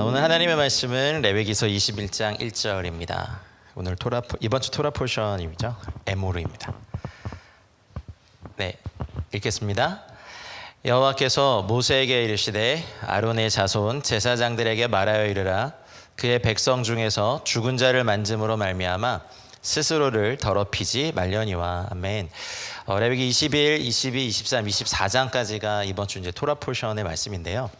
오늘 하나님의 말씀은 레위기서 21장 1절입니다. 이번 주 토라 포션이죠. 에모르입니다. 네, 읽겠습니다. 여호와께서 모세에게 이르시되 아론의 자손 제사장들에게 말하여 이르라. 그의 백성 중에서 죽은 자를 만짐으로 말미암아 스스로를 더럽히지 말려니와. 아멘. 레위기 21, 22, 23, 24장까지가 이번 주 이제 토라 포션의 말씀인데요.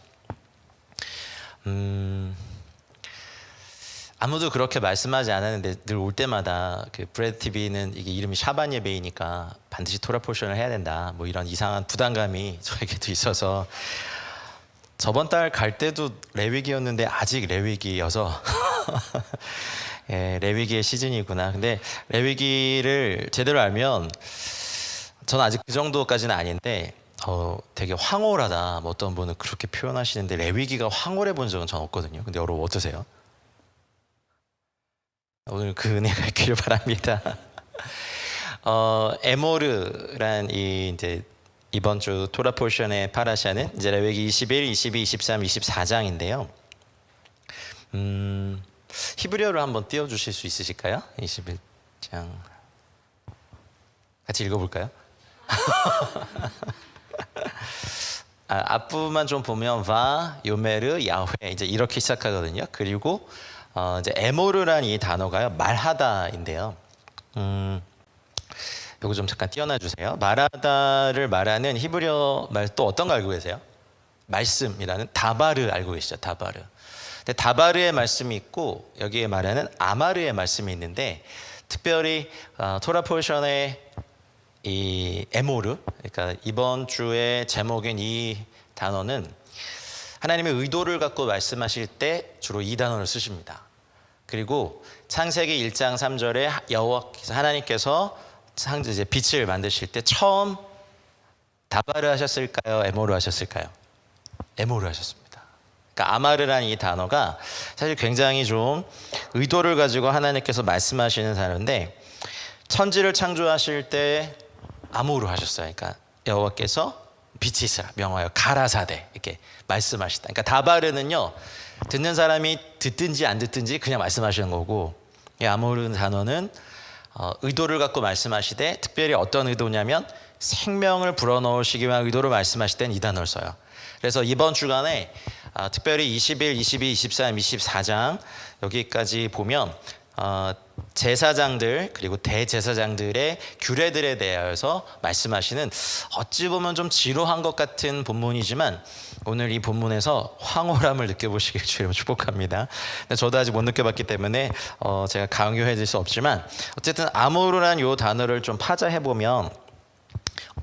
아무도 그렇게 말씀하지 않았는데 늘 올 때마다 그 브래드 TV는 이게 이름이 샤반 예배이니까 반드시 토라 포션을 해야 된다. 뭐 이런 이상한 부담감이 저에게도 있어서 저번 달 갈 때도 레위기였는데 아직 레위기여서 예, 레위기의 시즌이구나. 근데 레위기를 제대로 알면 저는 아직 그 정도까지는 아닌데 되게 황홀하다. 뭐 어떤 분은 그렇게 표현하시는데 레위기가 황홀해 본 적은 전 없거든요. 근데 여러분 어떠세요? 오늘 그 은혜가 있기를 바랍니다. 에모르란 이제 이번 주 토라 포션의 파라샤는 이제 레위기 21, 22, 23, 24장인데요. 히브리어를 한번 띄워주실 수 있으실까요? 21장 같이 읽어볼까요? 앞부분만 좀 보면 바 요메르 야훼 이제 이렇게 시작하거든요. 그리고 이제 에모르란 이 단어가요 말하다인데요. 요거 좀 잠깐 띄워놔 주세요. 말하다를 말하는 히브리어 말 또 어떤 거 알고 계세요? 말씀이라는 다바르 알고 계시죠? 다바르. 근데 다바르의 말씀이 있고 여기에 말하는 아마르의 말씀이 있는데 특별히 토라 포션의 이 에모르, 그러니까 이번 주의 제목인 이 단어는 하나님의 의도를 갖고 말씀하실 때 주로 이 단어를 쓰십니다. 그리고 창세기 1장 3절에 여호와께서 하나님께서 이제 빛을 만드실 때 처음 다바르 하셨을까요? 에모르 하셨을까요? 에모르 하셨습니다. 그러니까 아마르라는 이 단어가 사실 굉장히 좀 의도를 가지고 하나님께서 말씀하시는 단어인데 천지를 창조하실 때 아모르 하셨어요. 그러니까 여호와께서 빛이 있으라 명하여 가라사대 이렇게 말씀하시다. 그러니까 다바르는요 듣는 사람이 듣든지 안 듣든지 그냥 말씀하시는 거고, 이 아모르 단어는 의도를 갖고 말씀하시되 특별히 어떤 의도냐면 생명을 불어넣으시기 위한 의도로 말씀하실 땐 이 단어를 써요. 그래서 이번 주간에 특별히 21, 22, 23, 24장 여기까지 보면 제사장들 그리고 대제사장들의 규례들에 대하여서 말씀하시는 어찌 보면 좀 지루한 것 같은 본문이지만 오늘 이 본문에서 황홀함을 느껴보시길 주님으로 축복합니다. 저도 아직 못 느껴봤기 때문에 제가 강요해 드릴 수 없지만 어쨌든 아모르란 이 단어를 좀 파자해보면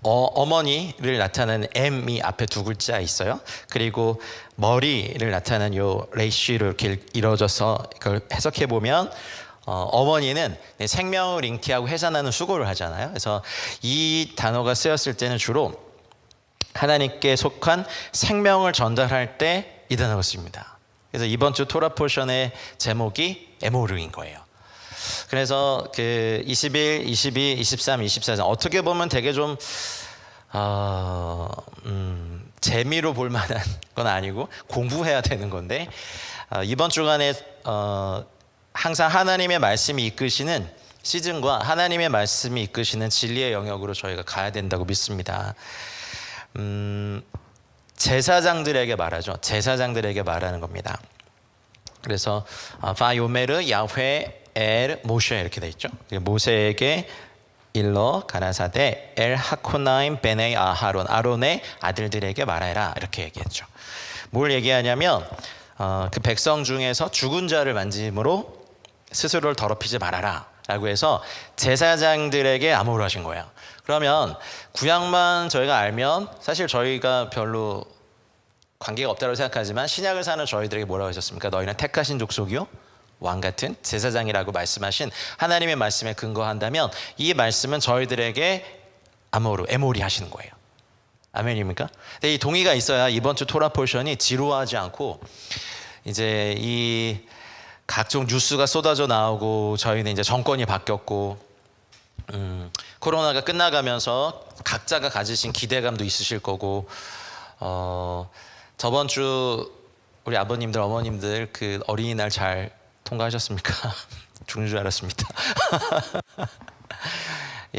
어머니를 나타내는 M이 앞에 두 글자 있어요. 그리고 머리를 나타내는 요 레이쉬로 이렇게 이루어져서 이걸 해석해 보면 어머니는 생명을 잉태하고 해산하는 수고를 하잖아요. 그래서 이 단어가 쓰였을 때는 주로 하나님께 속한 생명을 전달할 때 이 단어가 씁니다. 그래서 이번 주 토라 포션의 제목이 에모르인 거예요. 그래서 그 21, 22, 23, 24장 어떻게 보면 되게 좀 재미로 볼 만한 건 아니고 공부해야 되는 건데 이번 주간에 항상 하나님의 말씀이 이끄시는 시즌과 하나님의 말씀이 이끄시는 진리의 영역으로 저희가 가야 된다고 믿습니다. 제사장들에게 말하죠. 제사장들에게 말하는 겁니다. 그래서 바요메르 야훼 엘 모셰 이렇게 돼 있죠. 모세에게 일러 가라사대 엘 하코나임 베네 아하론 아론의 아들들에게 말하라 이렇게 얘기했죠. 뭘 얘기하냐면 그 백성 중에서 죽은 자를 만짐으로 스스로를 더럽히지 말아라 라고 해서 제사장들에게 아모르 하신 거예요. 그러면 구약만 저희가 알면 사실 저희가 별로 관계가 없다고 생각하지만 신약을 사는 저희들에게 뭐라고 하셨습니까? 너희는 택하신 족속이요 왕 같은 제사장이라고 말씀하신 하나님의 말씀에 근거한다면 이 말씀은 저희들에게 아모르, 에모리 하시는 거예요. 아멘입니까? 근데 이 동의가 있어야 이번 주 토라 포션이 지루하지 않고 이제 이 각종 뉴스가 쏟아져 나오고 저희는 이제 정권이 바뀌었고 코로나가 끝나가면서 각자가 가지신 기대감도 있으실 거고 저번 주 우리 아버님들 어머님들 그 어린이날 잘 통과하셨습니까? 죽는 줄 알았습니다.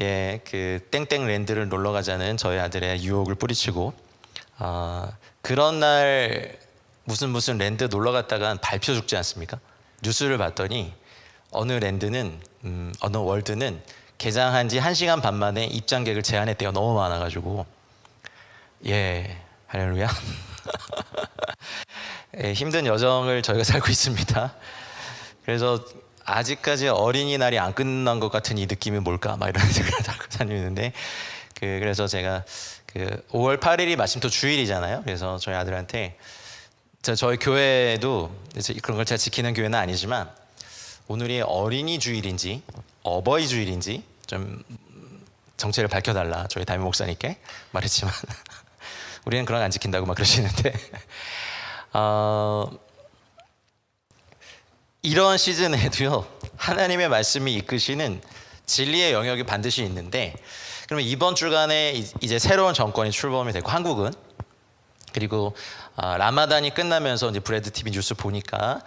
예, 그 땡땡랜드를 놀러 가자는 저희 아들의 유혹을 뿌리치고 그런 날 무슨 랜드 놀러 갔다가 밟혀 죽지 않습니까? 뉴스를 봤더니 어느 랜드는 어느 월드는 개장한 지 1시간 반 만에 입장객을 제한했대요. 너무 많아가지고. 예, 할렐루야. 예, 힘든 여정을 저희가 살고 있습니다. 그래서 아직까지 어린이날이 안 끝난 것 같은 이 느낌이 뭘까? 막 이런 생각을 하고 다니는데 그래서 제가 5월 8일이 마침 또 주일이잖아요. 그래서 저희 아들한테 저희 교회도 그런 걸 제가 지키는 교회는 아니지만 오늘이 어린이 주일인지 어버이 주일인지 좀 정체를 밝혀달라 저희 담임 목사님께 말했지만 우리는 그런 거 안 지킨다고 막 그러시는데 이런 시즌에도요 하나님의 말씀이 이끄시는 진리의 영역이 반드시 있는데 그러면 이번 주간에 이제 새로운 정권이 출범이 되고 한국은 그리고 라마단이 끝나면서 이제 브레드 TV 뉴스 보니까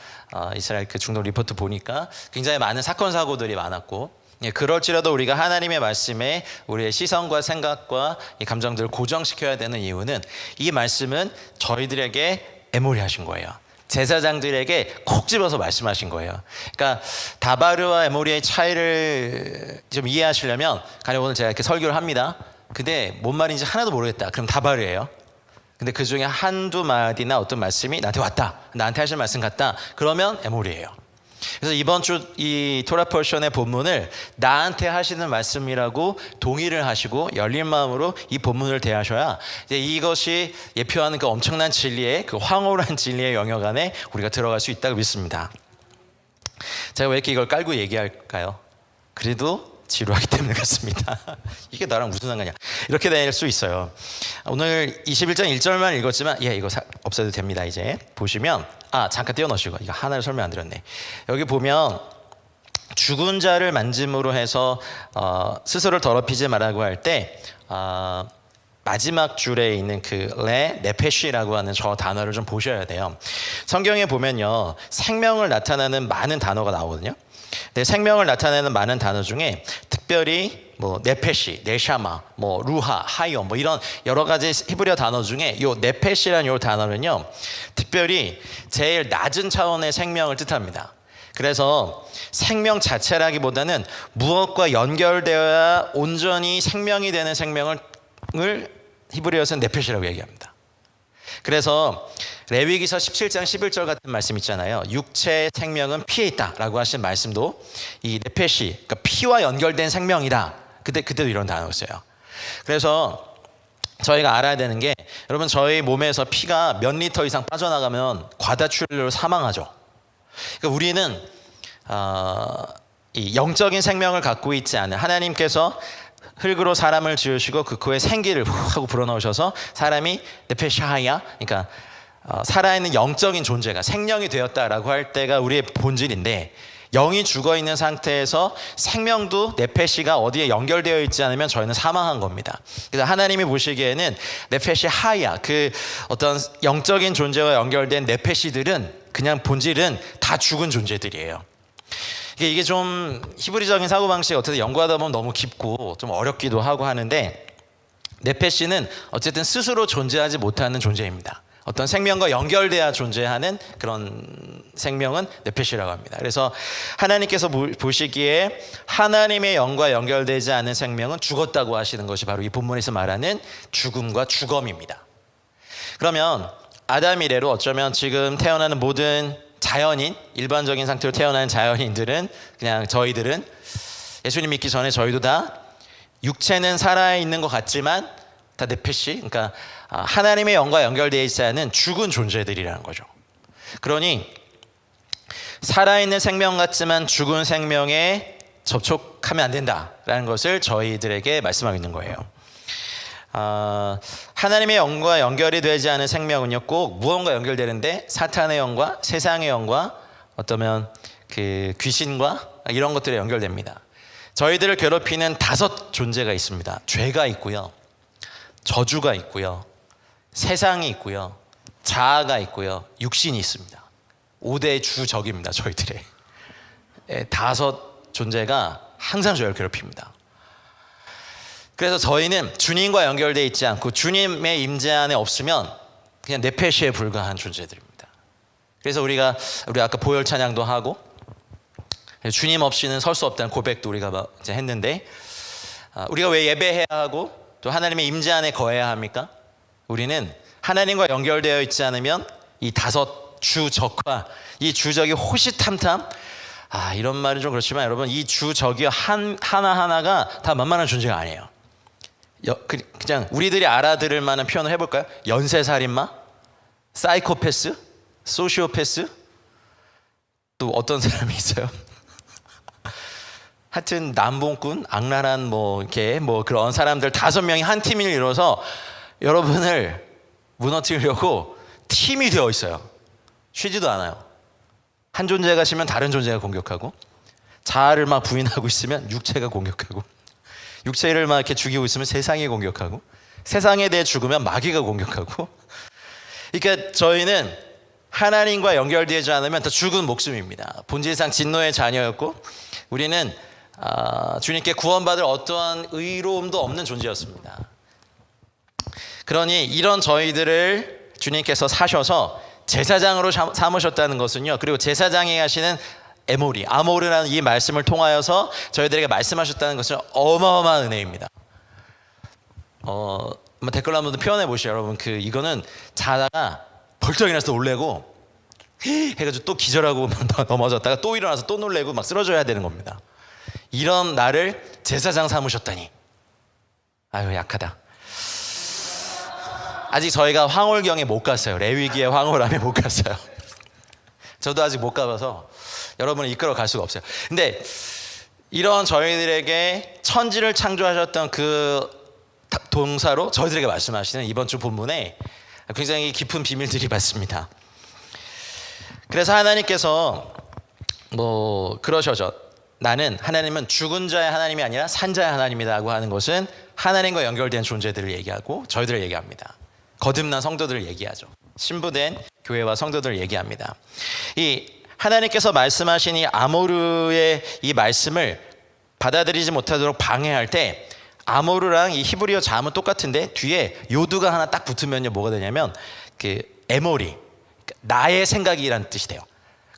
이스라엘 그 중동 리포트 보니까 굉장히 많은 사건 사고들이 많았고 예, 그럴지라도 우리가 하나님의 말씀에 우리의 시선과 생각과 이 감정들을 고정시켜야 되는 이유는 이 말씀은 저희들에게 에모리하신 거예요. 제사장들에게 콕 집어서 말씀하신 거예요. 그러니까 다바르와 에모리의 차이를 좀 이해하시려면 가령 오늘 제가 이렇게 설교를 합니다. 근데 뭔 말인지 하나도 모르겠다. 그럼 다바르예요. 근데 그 중에 한두 마디나 어떤 말씀이 나한테 왔다. 나한테 하실 말씀 같다. 그러면 에모리예요. 그래서 이번 주 이 토라 포션의 본문을 나한테 하시는 말씀이라고 동의를 하시고 열린 마음으로 이 본문을 대하셔야 이제 이것이 예표하는 그 엄청난 진리의 그 황홀한 진리의 영역 안에 우리가 들어갈 수 있다고 믿습니다. 제가 왜 이렇게 이걸 깔고 얘기할까요? 그래도 지루하기 때문에 그렇습니다. 이게 나랑 무슨 상관이야? 이렇게 될 수 있어요. 오늘 21장 1절만 읽었지만 예, 이거 없애도 됩니다. 이제 보시면 잠깐 띄워넣으시고 이거 하나를 설명 안 드렸네. 여기 보면 죽은 자를 만짐으로 해서 스스로를 더럽히지 말라고 할 때 마지막 줄에 있는 그 네페시라고 하는 저 단어를 좀 보셔야 돼요. 성경에 보면요 생명을 나타내는 많은 단어가 나오거든요. 근데 생명을 나타내는 많은 단어 중에 특별히 뭐 네페시, 네샤마, 뭐 루하, 하이온 뭐 이런 여러 가지 히브리어 단어 중에 요 네페시라는 요 단어는요 특별히 제일 낮은 차원의 생명을 뜻합니다. 그래서 생명 자체라기보다는 무엇과 연결되어야 온전히 생명이 되는 생명을 히브리어에서는 네페시라고 얘기합니다. 그래서 레위기서 17장 11절 같은 말씀 있잖아요. 육체의 생명은 피에 있다라고 하신 말씀도 이 네페시, 그러니까 피와 연결된 생명이다. 그때도 이런 단어였어요. 그래서 저희가 알아야 되는 게 여러분 저희 몸에서 피가 몇 리터 이상 빠져나가면 과다출혈로 사망하죠. 그러니까 우리는 이 영적인 생명을 갖고 있지 않은 하나님께서 흙으로 사람을 지으시고 그 코에 생기를 후 하고 불어넣으셔서 사람이 네페샤하야 그러니까 살아있는 영적인 존재가 생명이 되었다라고 할 때가 우리의 본질인데 영이 죽어있는 상태에서 생명도 네페시가 어디에 연결되어 있지 않으면 저희는 사망한 겁니다. 그래서 하나님이 보시기에는 네페시 하야 그 어떤 영적인 존재와 연결된 네페시들은 그냥 본질은 다 죽은 존재들이에요. 이게 좀 히브리적인 사고방식이 어떻게 연구하다 보면 너무 깊고 좀 어렵기도 하고 하는데 네페시는 어쨌든 스스로 존재하지 못하는 존재입니다. 어떤 생명과 연결돼야 존재하는 그런 생명은 네페시라고 합니다. 그래서 하나님께서 보시기에 하나님의 영과 연결되지 않은 생명은 죽었다고 하시는 것이 바로 이 본문에서 말하는 죽음과 죽음입니다. 그러면 아담 이래로 어쩌면 지금 태어나는 모든 자연인, 일반적인 상태로 태어난 자연인들은 그냥 저희들은 예수님 믿기 전에 저희도 다 육체는 살아있는 것 같지만 다 네페시, 그러니까 하나님의 영과 연결되어 있지 않은 죽은 존재들이라는 거죠. 그러니 살아있는 생명 같지만 죽은 생명에 접촉하면 안 된다라는 것을 저희들에게 말씀하고 있는 거예요. 하나님의 영과 연결이 되지 않은 생명은요 꼭 무언가 연결되는데 사탄의 영과 세상의 영과 어쩌면 그 귀신과 이런 것들에 연결됩니다. 저희들을 괴롭히는 5 존재가 있습니다. 죄가 있고요, 저주가 있고요, 세상이 있고요, 자아가 있고요, 육신이 있습니다. 5대의 주적입니다. 저희들의 5 존재가 항상 저희를 괴롭힙니다. 그래서 저희는 주님과 연결되어 있지 않고 주님의 임재 안에 없으면 그냥 네페시에 불과한 존재들입니다. 그래서 우리가 아까 보혈 찬양도 하고 주님 없이는 설 수 없다는 고백도 우리가 이제 했는데, 우리가 왜 예배해야 하고 또 하나님의 임재 안에 거해야 합니까? 우리는 하나님과 연결되어 있지 않으면 이 5 주적과 이 주적이 호시탐탐, 이런 말은 좀 그렇지만 여러분, 이 주적이 하나하나가 다 만만한 존재가 아니에요. 그냥 우리들이 알아들을 만한 표현을 해볼까요? 연쇄살인마, 사이코패스, 소시오패스, 또 어떤 사람이 있어요? 하여튼 남봉꾼, 악랄한 이렇게 그런 사람들 5명이 한 팀을 이뤄서 여러분을 무너뜨리려고 팀이 되어 있어요. 쉬지도 않아요. 한 존재가 쉬면 다른 존재가 공격하고, 자아를 막 부인하고 있으면 육체가 공격하고, 육체를 막 이렇게 죽이고 있으면 세상이 공격하고, 세상에 대해 죽으면 마귀가 공격하고. 그러니까 저희는 하나님과 연결되지 않으면 다 죽은 목숨입니다. 본질상 진노의 자녀였고, 우리는 주님께 구원받을 어떠한 의로움도 없는 존재였습니다. 그러니 이런 저희들을 주님께서 사셔서 제사장으로 삼으셨다는 것은요, 그리고 제사장이 하시는 아모르라는 이 말씀을 통하여서 저희들에게 말씀하셨다는 것은 어마어마한 은혜입니다. 댓글로 한번 표현해 보시죠. 여러분, 이거는 자다가 벌떡 일어나서 놀래고 해가지고 또 기절하고 넘어졌다가 또 일어나서 또 놀래고 막 쓰러져야 되는 겁니다. 이런 나를 제사장 삼으셨다니, 아유 약하다. 아직 저희가 황홀경에 못 갔어요. 레위기의 황홀함에 못 갔어요. 저도 아직 못 가봐서 여러분을 이끌어 갈 수가 없어요. 근데 이런 저희들에게 천지를 창조하셨던 그 동사로 저희들에게 말씀하시는 이번 주 본문에 굉장히 깊은 비밀들이 많습니다. 그래서 하나님께서 그러셔죠. 하나님은 죽은 자의 하나님이 아니라 산 자의 하나님이라고 하는 것은 하나님과 연결된 존재들을 얘기하고 저희들을 얘기합니다. 거듭난 성도들을 얘기하죠. 신부된 교회와 성도들을 얘기합니다. 이 하나님께서 말씀하신 이 아모르의 이 말씀을 받아들이지 못하도록 방해할 때, 아모르랑 이 히브리어 자음은 똑같은데 뒤에 요두가 하나 딱 붙으면요 뭐가 되냐면 에모리, 나의 생각이라는 뜻이 돼요.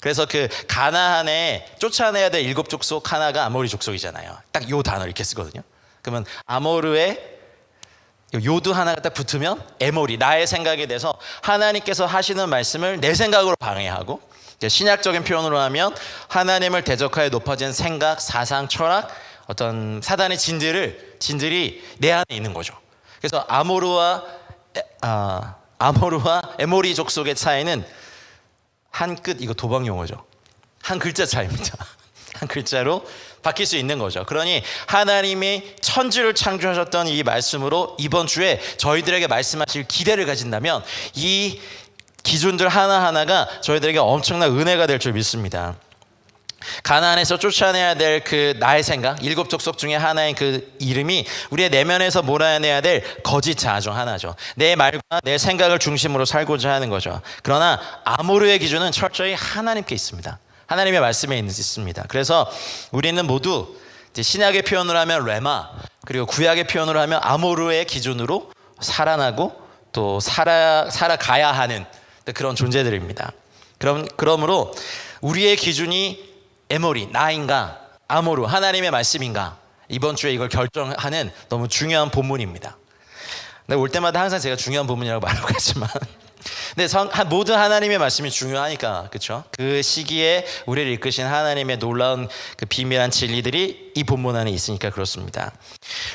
그래서 가나안에 쫓아내야 될 7 족속 하나가 아모리 족속이잖아요. 딱 요 단어를 이렇게 쓰거든요. 그러면 아모르의 요두 하나가 딱 붙으면 에모리, 나의 생각에 대해서 하나님께서 하시는 말씀을 내 생각으로 방해하고, 신약적인 표현으로 하면 하나님을 대적하여 높아진 생각, 사상, 철학, 어떤 사단의 진들이 내 안에 있는 거죠. 그래서 아모르와 에모리 족속의 차이는 한 끝, 이거 도박 용어죠. 한 글자 차이입니다. 한 글자로 바뀔 수 있는 거죠. 그러니 하나님이 천지를 창조하셨던 이 말씀으로 이번 주에 저희들에게 말씀하실 기대를 가진다면 이 기준들 하나하나가 저희들에게 엄청난 은혜가 될 줄 믿습니다. 가나안에서 쫓아내야 될 나의 생각, 7 족속 중에 하나인 이름이 우리의 내면에서 몰아내야 될 거짓 자아 중 하나죠. 내 말과 내 생각을 중심으로 살고자 하는 거죠. 그러나 아모르의 기준은 철저히 하나님께 있습니다. 하나님의 말씀에 있습니다. 그래서 우리는 모두 신약의 표현으로 하면 레마, 그리고 구약의 표현으로 하면 아모르의 기준으로 살아나고 또 살아가야 하는 그런 존재들입니다. 그러므로 우리의 기준이 에모리, 나인가, 아모르, 하나님의 말씀인가, 이번 주에 이걸 결정하는 너무 중요한 본문입니다. 올 때마다 항상 제가 중요한 본문이라고 말하고 가지만 근데 모든 하나님의 말씀이 중요하니까, 그렇죠? 그 시기에 우리를 이끄신 하나님의 놀라운 비밀한 진리들이 이 본문 안에 있으니까 그렇습니다.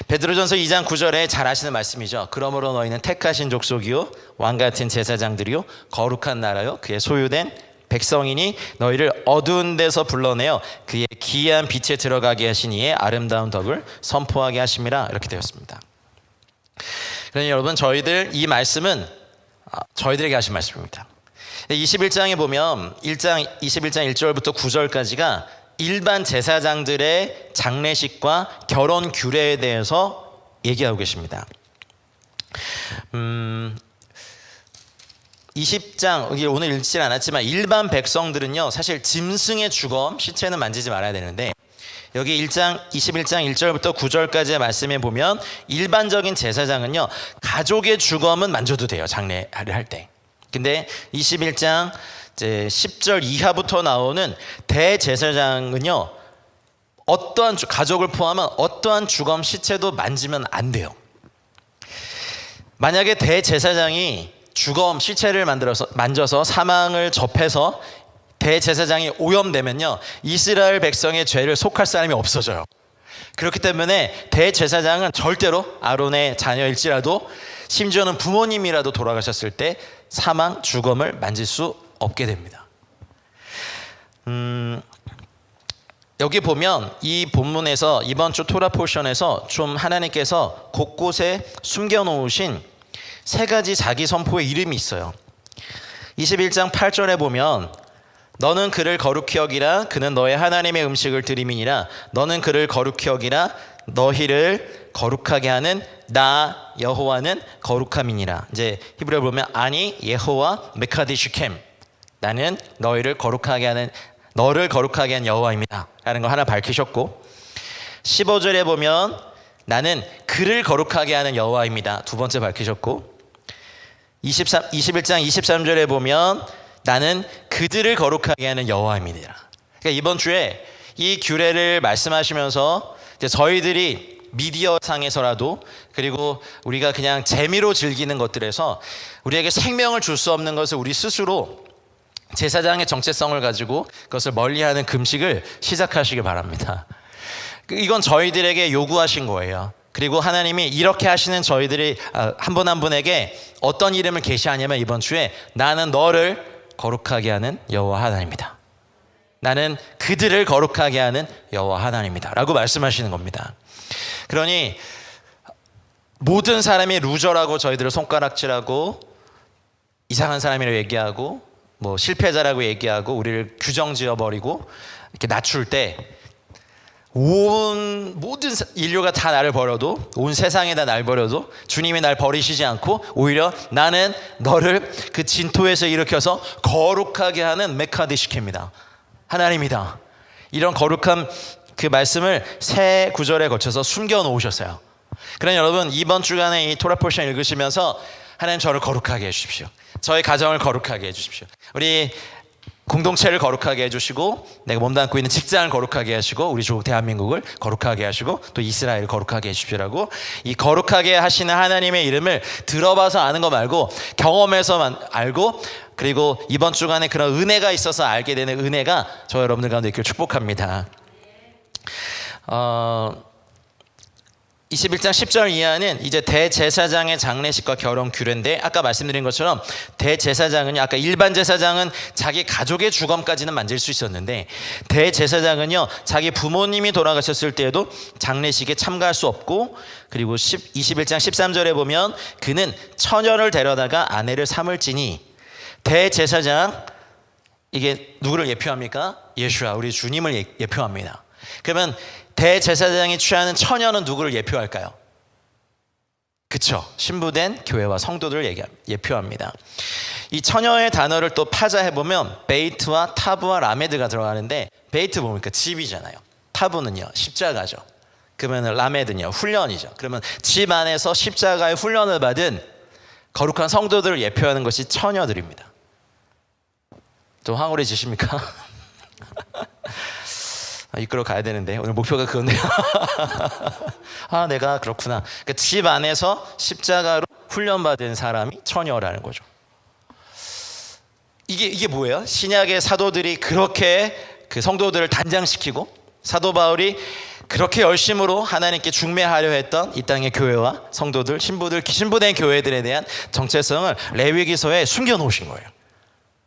베드로전서 2장 9절에 잘 아시는 말씀이죠. 그러므로 너희는 택하신 족속이요 왕같은 제사장들이요 거룩한 나라요 그의 소유된 백성이니 너희를 어두운 데서 불러내어 그의 기이한 빛에 들어가게 하신 이의 아름다운 덕을 선포하게 하심이라, 이렇게 되었습니다. 그러니 여러분, 이 말씀은 저희들에게 하신 말씀입니다. 21장에 보면 21장 1절부터 9절까지가 일반 제사장들의 장례식과 결혼 규례에 대해서 얘기하고 계십니다. 20장 오늘 읽지 않았지만 일반 백성들은요 사실 짐승의 주검 시체는 만지지 말아야 되는데 여기 21장 1절부터 9절까지의 말씀에 보면 일반적인 제사장은요 가족의 주검은 만져도 돼요, 장례를 할 때. 근데 21장 이제 10절 이하부터 나오는 대제사장은요 어떠한 가족을 포함한 어떠한 주검 시체도 만지면 안 돼요. 만약에 대제사장이 주검 시체를 만져서 사망을 접해서 대제사장이 오염되면요 이스라엘 백성의 죄를 속할 사람이 없어져요. 그렇기 때문에 대제사장은 절대로 아론의 자녀일지라도 심지어는 부모님이라도 돌아가셨을 때 사망 주검을 만질 수 없게 됩니다. 여기 보면 이 본문에서 이번 주 토라 포션에서 좀 하나님께서 곳곳에 숨겨놓으신 세 가지 자기 선포의 이름이 있어요. 21장 8절에 보면 너는 그를 거룩히 여기라 그는 너의 하나님의 음식을 드림이니라 너는 그를 거룩히 여기라 너희를 거룩하게 하는 나 여호와는 거룩함이니라. 이제 히브리어 보면 아니 예호와 메카디슈켐 나는 너를 거룩하게 하는 여호와입니다 라는 걸 하나 밝히셨고 15절에 보면 나는 그를 거룩하게 하는 여호와입니다 두 번째 밝히셨고 21장 23절에 보면 나는 그들을 거룩하게 하는 여호와입니다. 그러니까 이번 주에 이 규례를 말씀하시면서 이제 저희들이 미디어 상에서라도 그리고 우리가 그냥 재미로 즐기는 것들에서 우리에게 생명을 줄 수 없는 것을 우리 스스로 제사장의 정체성을 가지고 그것을 멀리하는 금식을 시작하시기 바랍니다. 이건 저희들에게 요구하신 거예요. 그리고 하나님이 이렇게 하시는 저희들이 한 분 한 분에게 어떤 이름을 계시하냐면 이번 주에 나는 너를 거룩하게 하는 여호와 하나님이다. 나는 그들을 거룩하게 하는 여호와 하나님이다 라고 말씀하시는 겁니다. 그러니 모든 사람이 루저라고 저희들을 손가락질하고 이상한 사람이라고 얘기하고 뭐 실패자라고 얘기하고 우리를 규정지어버리고 이렇게 낮출 때 모든 인류가 다 나를 버려도 온 세상에 다 날 버려도 주님이 날 버리시지 않고 오히려 나는 너를 그 진토에서 일으켜서 거룩하게 하는 메카디시케입니다. 하나님이다. 이런 거룩한 그 말씀을 세 구절에 거쳐서 숨겨 놓으셨어요. 그러니 여러분 이번 주간에 이 토라 포션 읽으시면서 하나님 저를 거룩하게 해주십시오. 저의 가정을 거룩하게 해주십시오. 우리 공동체를 거룩하게 해주시고 내가 몸담고 있는 직장을 거룩하게 하시고 우리 조국 대한민국을 거룩하게 하시고 또 이스라엘을 거룩하게 해주십시오라고 이 거룩하게 하시는 하나님의 이름을 들어봐서 아는 거 말고 경험해서만 알고 그리고 이번 주간에 그런 은혜가 있어서 알게 되는 은혜가 저 여러분들 가운데 있기를 축복합니다. 21장 10절 이하는 이제 대제사장의 장례식과 결혼 규례인데 아까 말씀드린 것처럼 대제사장은요 아까 일반 제사장은 자기 가족의 주검까지는 만질 수 있었는데 대제사장은요 자기 부모님이 돌아가셨을 때에도 장례식에 참가할 수 없고 그리고 21장 13절에 보면 그는 처녀를 데려다가 아내를 삼을지니 대제사장 이게 누구를 예표합니까? 예수와 우리 주님을 예표합니다. 그러면 대제사장이 취하는 처녀는 누구를 예표할까요? 그쵸? 신부된 교회와 성도들을 예표합니다. 이 처녀의 단어를 또 파자해보면 베이트와 타브와 라메드가 들어가는데 베이트 뭡니까? 집이잖아요. 타브는요 십자가죠. 그러면 라메드는요 훈련이죠. 그러면 집 안에서 십자가의 훈련을 받은 거룩한 성도들을 예표하는 것이 처녀들입니다. 좀 황홀해지십니까? 이끌어 가야 되는데 오늘 목표가 그건데요. 아 내가 그렇구나. 그러니까 집 안에서 십자가로 훈련받은 사람이 처녀라는 거죠. 이게 뭐예요? 신약의 사도들이 그렇게 그 성도들을 단장시키고 사도 바울이 그렇게 열심으로 하나님께 중매하려 했던 이 땅의 교회와 성도들, 신부된 교회들에 대한 정체성을 레위기서에 숨겨놓으신 거예요.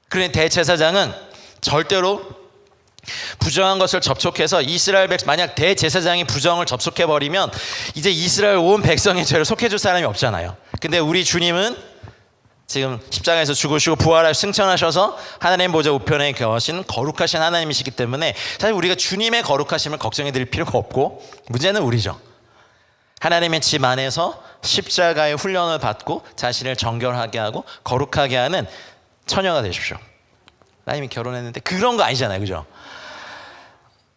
그러니 대제사장은 절대로 부정한 것을 접촉해서 이스라엘 만약 대제사장이 부정을 접촉해버리면 이제 이스라엘 온 백성의 죄를 속해줄 사람이 없잖아요. 근데 우리 주님은 지금 십자가에서 죽으시고 부활하여 승천하셔서 하나님 보좌 우편에 계신 거룩하신 하나님이시기 때문에 사실 우리가 주님의 거룩하심을 걱정해 드릴 필요가 없고 문제는 우리죠. 하나님의 집 안에서 십자가의 훈련을 받고 자신을 정결하게 하고 거룩하게 하는 처녀가 되십시오. 나 이미 결혼했는데 그런 거 아니잖아요, 그죠?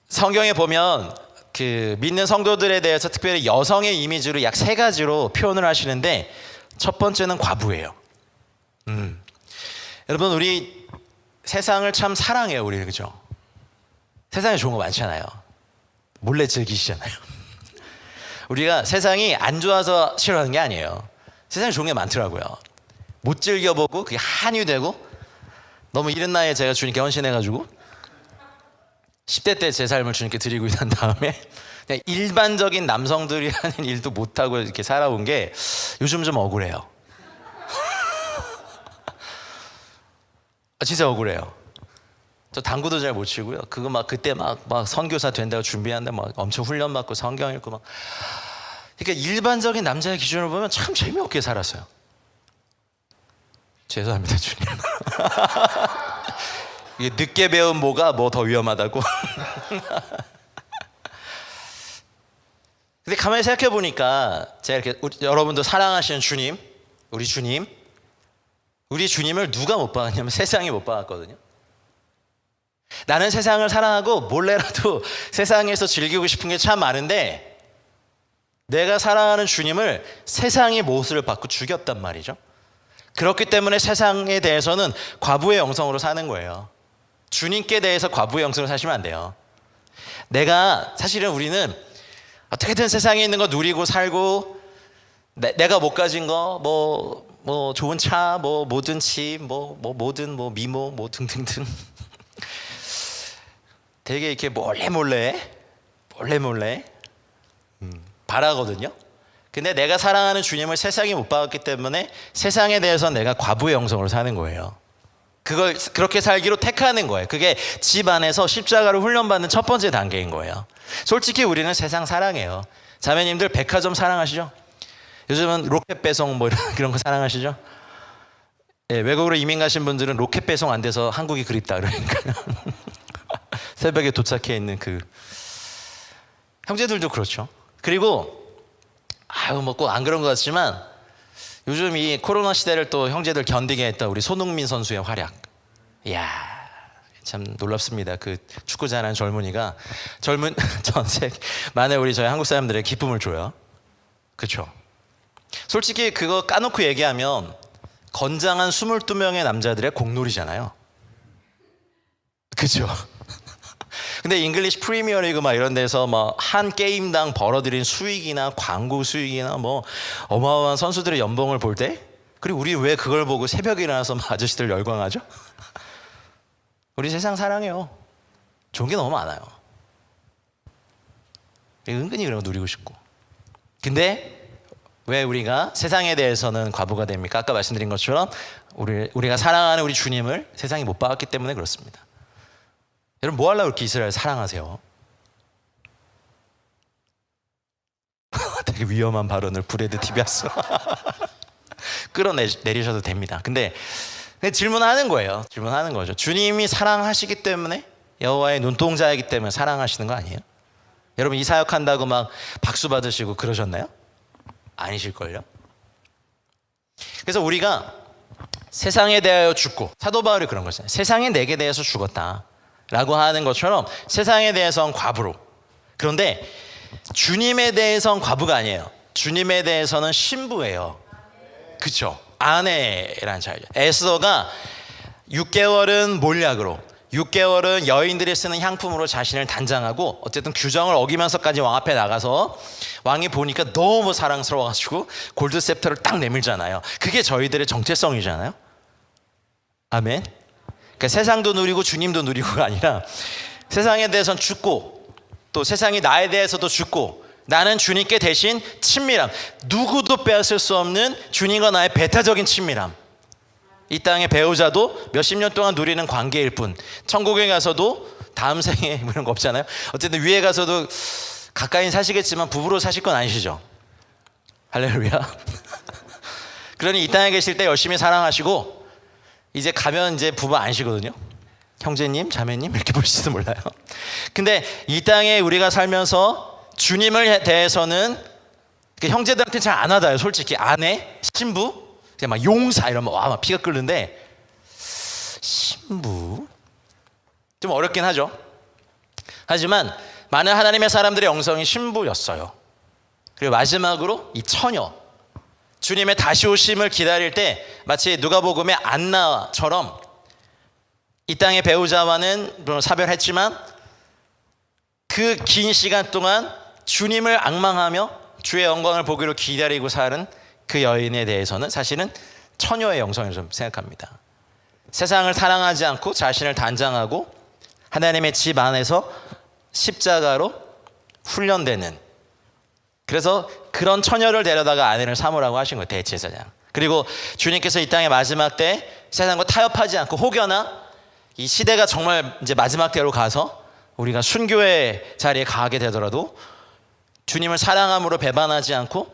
성경에 보면 그 믿는 성도들에 대해서 특별히 여성의 이미지로 약 3가지로 표현을 하시는데 첫 번째는 과부예요. 여러분, 우리 세상을 참 사랑해요, 우리, 그죠? 세상에 좋은 거 많잖아요. 몰래 즐기시잖아요. 우리가 세상이 안 좋아서 싫어하는 게 아니에요. 세상에 좋은 게 많더라고요. 못 즐겨보고 그게 한이 되고, 너무 이른 나이에 제가 주님께 헌신해가지고 10대 때 제 삶을 주님께 드리고 난 다음에 그냥 일반적인 남성들이 하는 일도 못하고 이렇게 살아온 게 요즘 좀 억울해요. 진짜 억울해요. 저 당구도 잘 못 치고요. 그거 막 그때 막 선교사 된다고 준비하는데 막 엄청 훈련 받고 성경 읽고 막. 그러니까 일반적인 남자의 기준으로 보면 참 재미없게 살았어요. 죄송합니다, 주님. 이게 늦게 배운 뭐가 뭐 더 위험하다고. 근데 가만히 생각해 보니까 제가 이렇게 여러분도 사랑하시는 주님, 우리 주님을 누가 못 박았냐면 세상이 못 박았거든요. 나는 세상을 사랑하고 몰래라도 세상에서 즐기고 싶은 게 참 많은데 내가 사랑하는 주님을 세상이 못을 받고 죽였단 말이죠. 그렇기 때문에 세상에 대해서는 과부의 영성으로 사는 거예요. 주님께 대해서 과부의 영성으로 사시면 안 돼요. 사실은 우리는 어떻게든 세상에 있는 거 누리고 살고, 내가 못 가진 거, 뭐 좋은 차, 뭐 모든 집, 뭐든 미모, 뭐 등등등. 되게 이렇게 몰래 바라거든요. 근데 내가 사랑하는 주님을 세상이 못 받았기 때문에 세상에 대해서 내가 과부의 영성으로 사는 거예요. 그걸 그렇게 살기로 택하는 거예요. 그게 집 안에서 십자가로 훈련받는 첫 번째 단계인 거예요. 솔직히 우리는 세상 사랑해요. 자매님들 백화점 사랑하시죠? 요즘은 로켓 배송 뭐 이런 거 사랑하시죠? 예, 외국으로 이민 가신 분들은 로켓 배송 안 돼서 한국이 그립다 그러니까요. 새벽에 도착해 있는 그 형제들도 그렇죠. 그리고 뭐 꼭 안 그런 것 같지만 요즘 이 코로나 시대를 또 형제들 견디게 했던 우리 손흥민 선수의 활약, 이야 참 놀랍습니다. 그 축구 잘하는 젊은이가 전 세계 많은 우리 저희 한국 사람들의 기쁨을 줘요. 그렇죠? 솔직히 그거 까놓고 얘기하면 건장한 22명의 남자들의 공놀이잖아요. 그렇죠? 근데 잉글리시 프리미어리그 막 이런 데서 막 한 게임당 벌어들인 수익이나 광고 수익이나 뭐 어마어마한 선수들의 연봉을 볼 때, 그리고 우리 왜 그걸 보고 새벽에 일어나서 막 아저씨들 열광하죠? 우리 세상 사랑해요. 좋은 게 너무 많아요. 은근히 그런 거 누리고 싶고. 근데 왜 우리가 세상에 대해서는 과부가 됩니까? 아까 말씀드린 것처럼 우리가 사랑하는 우리 주님을 세상이 못 박았기 때문에 그렇습니다. 여러분 뭐 하려고 이렇게 이스라엘 사랑하세요? 되게 위험한 발언을 브레드 TV에서 끌어내리셔도 됩니다. 근데 질문하는 거예요. 질문하는 거죠. 주님이 사랑하시기 때문에, 여호와의 눈동자이기 때문에 사랑하시는 거 아니에요? 여러분 이 사역한다고 막 박수 받으시고 그러셨나요? 아니실걸요? 그래서 우리가 세상에 대하여 죽고, 사도 바울이 그런 거잖아요. 세상이 내게 대해서 죽었다 라고 하는 것처럼 세상에 대해서는 과부로. 그런데 주님에 대해서는 과부가 아니에요. 주님에 대해서는 신부예요. 그렇죠? 아내라는 차이죠. 에스더가 6개월은 몰약으로, 6개월은 여인들이 쓰는 향품으로 자신을 단장하고, 어쨌든 규정을 어기면서까지 왕 앞에 나가서 왕이 보니까 너무 사랑스러워가지고 골드 셉터를 딱 내밀잖아요. 그게 저희들의 정체성이잖아요. 아멘. 그러니까 세상도 누리고 주님도 누리고가 아니라 세상에 대해서는 죽고, 또 세상이 나에 대해서도 죽고, 나는 주님께 대신 친밀함, 누구도 빼앗을 수 없는 주님과 나의 배타적인 친밀함. 이 땅의 배우자도 몇십 년 동안 누리는 관계일 뿐, 천국에 가서도 다음 생에 이런 거 없잖아요. 어쨌든 위에 가서도 가까이 사시겠지만 부부로 사실 건 아니시죠? 할렐루야. 그러니 이 땅에 계실 때 열심히 사랑하시고, 이제 가면 이제 부부 아니시거든요. 형제님, 자매님 이렇게 볼지도 몰라요. 근데 이 땅에 우리가 살면서 주님을 대해서는 형제들한테 잘 안 하다요. 솔직히 아내, 신부, 그냥 막 용사 이러면 와 막 피가 끓는데, 신부 좀 어렵긴 하죠. 하지만 많은 하나님의 사람들의 영성이 신부였어요. 그리고 마지막으로 이 처녀, 주님의 다시 오심을 기다릴 때 마치 누가복음의 안나처럼 이 땅의 배우자와는 물론 사별했지만 그 긴 시간 동안 주님을 앙망하며 주의 영광을 보기로 기다리고 사는 그 여인에 대해서는 사실은 처녀의 영성이라고 좀 생각합니다. 세상을 사랑하지 않고 자신을 단장하고 하나님의 집 안에서 십자가로 훈련되는, 그래서 그런 처녀를 데려다가 아내를 삼으라고 하신 거예요, 대제사장. 그리고 주님께서 이 땅의 마지막 때 세상과 타협하지 않고 혹여나 이 시대가 정말 이제 마지막 때로 가서 우리가 순교의 자리에 가게 되더라도 주님을 사랑함으로 배반하지 않고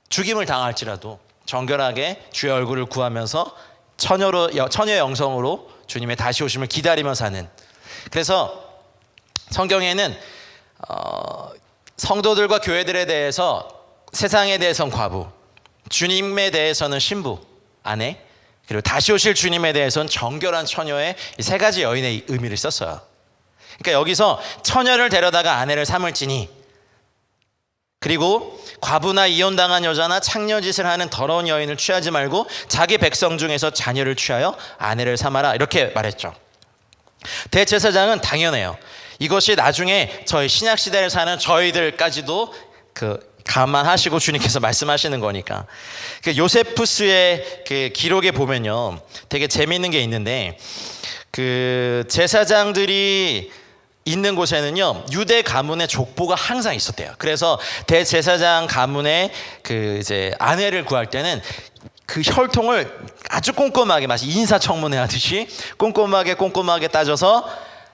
죽임을 당할지라도 정결하게 주의 얼굴을 구하면서 처녀의 영성으로 주님의 다시 오심을 기다리며 사는. 그래서 성경에는 성도들과 교회들에 대해서 세상에 대해서는 과부, 주님에 대해서는 신부, 아내, 그리고 다시 오실 주님에 대해서는 정결한 처녀의 이 세 가지 여인의 의미를 썼어요. 그러니까 여기서 처녀를 데려다가 아내를 삼을지니, 그리고 과부나 이혼당한 여자나 창녀짓을 하는 더러운 여인을 취하지 말고 자기 백성 중에서 자녀를 취하여 아내를 삼아라, 이렇게 말했죠. 대제사장은 당연해요. 이것이 나중에 저희 신약시대를 사는 저희들까지도 감안하시고 주님께서 말씀하시는 거니까. 그 요세푸스의 그 기록에 보면요, 되게 재미있는 게 있는데, 그 제사장들이 있는 곳에는요 유대 가문의 족보가 항상 있었대요. 그래서 대제사장 가문의 그 이제 아내를 구할 때는 그 혈통을 아주 꼼꼼하게, 마치 인사청문회 하듯이 꼼꼼하게 따져서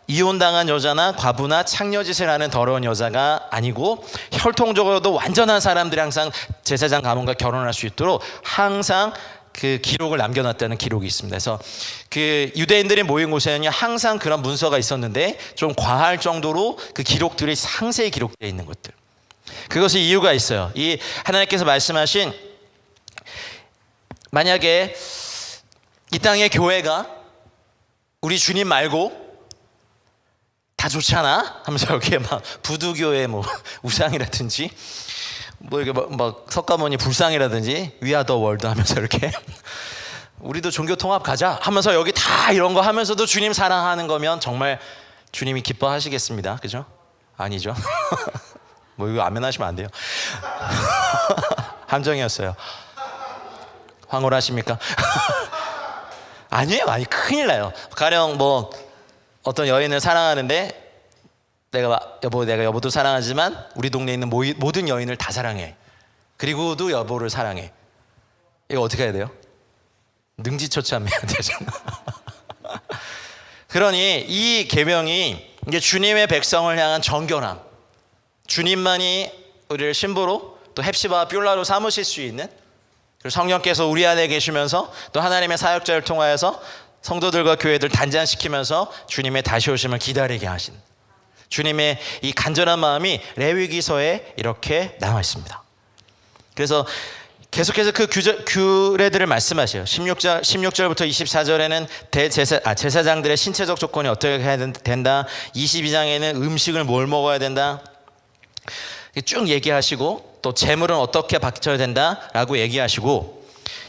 이혼당한 여자나 과부나 창녀짓을 하는 더러운 여자가 아니고 혈통적으로도 완전한 사람들이 항상 제사장 가문과 결혼할 수 있도록 항상 그 기록을 남겨놨다는 기록이 있습니다. 그래서 그 유대인들이 모인 곳에는 항상 그런 문서가 있었는데 좀 과할 정도로 그 기록들이 상세히 기록되어 있는 것들. 그것이 이유가 있어요. 이 하나님께서 말씀하신, 만약에 이 땅의 교회가 우리 주님 말고 다 좋지 않아? 하면서 여기에 막 부두교의 뭐 우상이라든지 뭐 이게 막 석가모니 불상이라든지 위아 더 월드 하면서 이렇게 우리도 종교 통합 가자 하면서 여기 다 이런 거 하면서도 주님 사랑하는 거면 정말 주님이 기뻐하시겠습니다. 그죠? 아니죠. 뭐 이거 아멘 하시면 안 돼요. 함정이었어요. 황홀하십니까? 아니에요. 아니 큰일 나요. 가령 뭐 어떤 여인을 사랑하는데 내가 여보도 사랑하지만 우리 동네에 있는 모든 여인을 다 사랑해. 그리고도 여보를 사랑해. 이거 어떻게 해야 돼요? 능지처참해야 되잖아. 그러니 이 계명이 이제 주님의 백성을 향한 정결함, 주님만이 우리를 신부로 또 헵시바와 뷸라로 삼으실 수 있는, 그리고 성령께서 우리 안에 계시면서 또 하나님의 사역자를 통하여서 성도들과 교회들 단장시키면서 주님의 다시 오심을 기다리게 하신 주님의 이 간절한 마음이 레위기서에 이렇게 남아 있습니다. 그래서 계속해서 그 규례들을 말씀하셔요. 16절부터 24절에는 제사장들의 신체적 조건이 어떻게 해야 된다. 22장에는 음식을 뭘 먹어야 된다. 쭉 얘기하시고 또 재물은 어떻게 바쳐야 된다라고 얘기하시고,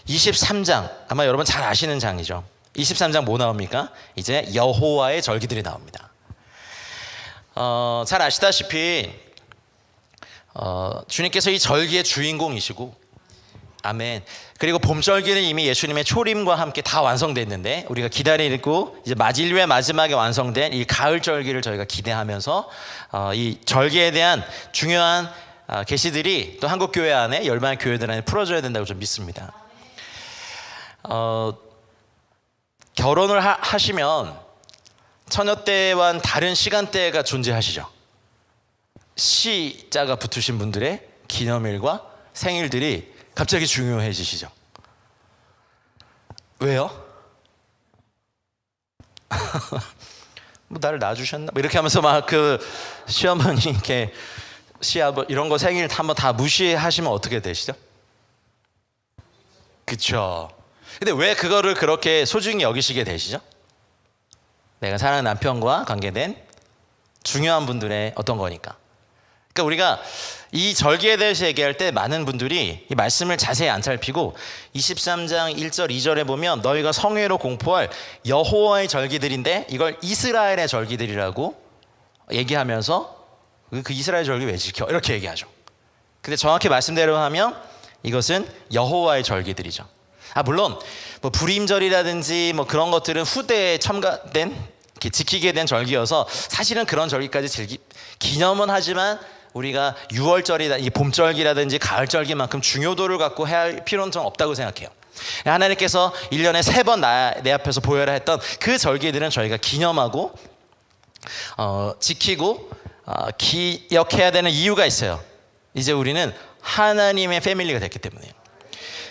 23장 아마 여러분 잘 아시는 장이죠. 23장 뭐 나옵니까? 이제 여호와의 절기들이 나옵니다. 잘 아시다시피 주님께서 이 절기의 주인공이시고, 아멘. 그리고 봄절기는 이미 예수님의 초림과 함께 다 완성됐는데 우리가 기다리고 이제 인류의 마지막에 완성된 이 가을절기를 저희가 기대하면서 이 절기에 대한 중요한 계시들이 또 한국교회 안에 열방의 교회들 안에 풀어져야 된다고 좀 믿습니다. 결혼을 하시면 처녀 때와는 다른 시간대가 존재하시죠. 시자가 붙으신 분들의 기념일과 생일들이 갑자기 중요해지시죠. 왜요? 뭐 나를 낳아주셨나? 이렇게 하면서 막 그 시어머니 이렇게 시아버 이런 거 생일 한번 다 무시하시면 어떻게 되시죠? 그쵸? 근데 왜 그거를 그렇게 소중히 여기시게 되시죠? 내가 사랑하는 남편과 관계된 중요한 분들의 어떤 거니까. 그러니까 우리가 이 절기에 대해서 얘기할 때 많은 분들이 이 말씀을 자세히 안 살피고 23장 1절 2절에 보면 너희가 성회로 공포할 여호와의 절기들인데 이걸 이스라엘의 절기들이라고 얘기하면서 그 이스라엘 절기 왜 지켜? 이렇게 얘기하죠. 근데 정확히 말씀대로 하면 이것은 여호와의 절기들이죠. 물론 뭐 불임절이라든지 뭐 그런 것들은 후대에 첨가된 지키게 된 절기여서 사실은 그런 절기까지 기념은 하지만 우리가 6월절이다, 이 봄절기라든지 가을절기만큼 중요도를 갖고 해야 할 필요는 좀 없다고 생각해요. 하나님께서 1년에 3번 내 앞에서 보여라 했던 그 절기들은 저희가 기념하고 지키고 기억해야 되는 이유가 있어요. 이제 우리는 하나님의 패밀리가 됐기 때문에.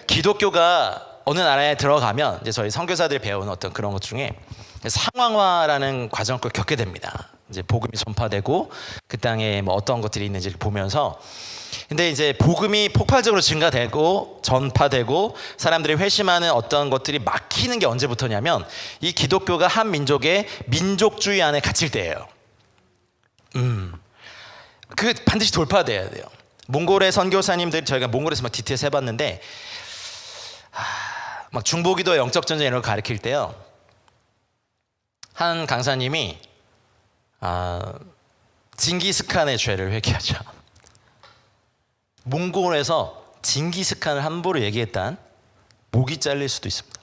기독교가 어느 나라에 들어가면 이제 저희 선교사들이 배우는 어떤 그런 것 중에 상황화라는 과정을 겪게 됩니다. 이제 복음이 전파되고 그 땅에 뭐 어떤 것들이 있는지를 보면서, 근데 이제 복음이 폭발적으로 증가되고 전파되고 사람들이 회심하는 어떤 것들이 막히는 게 언제부터냐면 이 기독교가 한 민족의 민족주의 안에 갇힐 때예요. 그 반드시 돌파돼야 돼요. 몽골의 선교사님들, 저희가 몽골에서 막 디테일스 해봤는데 막 중보기도 영적 전쟁 이런 거 가르칠 때요, 한 강사님이 징기스칸의 죄를 회개하자. 몽골에서 징기스칸을 함부로 얘기했단 목이 잘릴 수도 있습니다.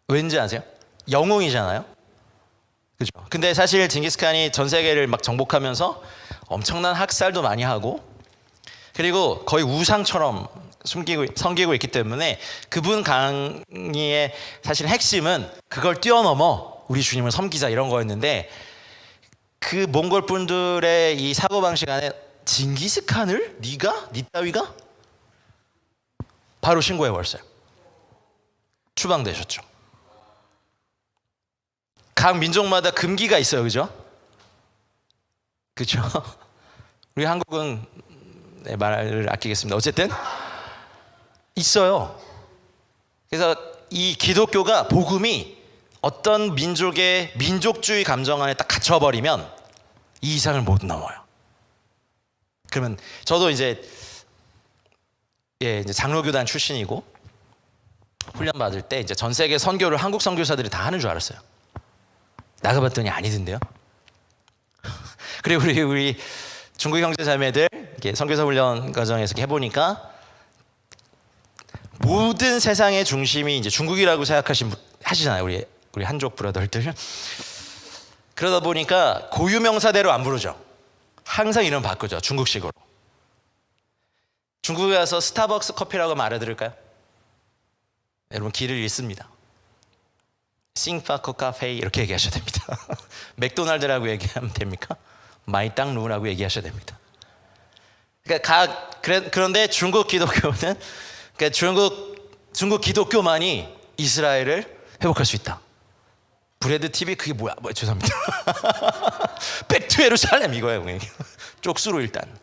왠지 아세요? 영웅이잖아요. 그죠? 근데 사실 징기스칸이 전 세계를 막 정복하면서 엄청난 학살도 많이 하고, 그리고 거의 우상처럼 섬기고 있기 때문에 그분 강의의 사실 핵심은 그걸 뛰어넘어 우리 주님을 섬기자 이런 거였는데, 그 몽골 분들의 이 사고방식 안에 징기스칸을 니 따위가 바로 신고해버렸어요. 추방되셨죠. 각 민족마다 금기가 있어요. 그죠? 그죠? 우리 한국은 말을 아끼겠습니다. 어쨌든 있어요. 그래서 이 기독교가, 복음이 어떤 민족의 민족주의 감정 안에 딱 갇혀버리면 이 이상을 못 넘어요. 그러면 저도 이제 장로교단 출신이고 훈련 받을 때 이제 전 세계 선교를 한국 선교사들이 다 하는 줄 알았어요. 나가봤더니 아니던데요. 그리고 우리 중국 형제 자매들 이렇게 선교사 훈련 과정에서 해보니까 모든 세상의 중심이 이제 중국이라고 하시잖아요. 우리 한족 브라더들. 그러다 보니까 고유명사대로 안 부르죠. 항상 이름 바꾸죠. 중국식으로. 중국에 가서 스타벅스 커피라고 말해드릴까요? 여러분 길을 잃습니다. 싱파커 카페 이렇게 얘기하셔야 됩니다. 맥도날드라고 얘기하면 됩니까? 마이땅루라고 얘기하셔야 됩니다. 그런데 중국 기독교는, 그러니까 중국 기독교만이 이스라엘을 회복할 수 있다. 브레드 TV 그게 뭐야? 죄송합니다. 백투 예루살렘 이거예요. 쪽수로 일단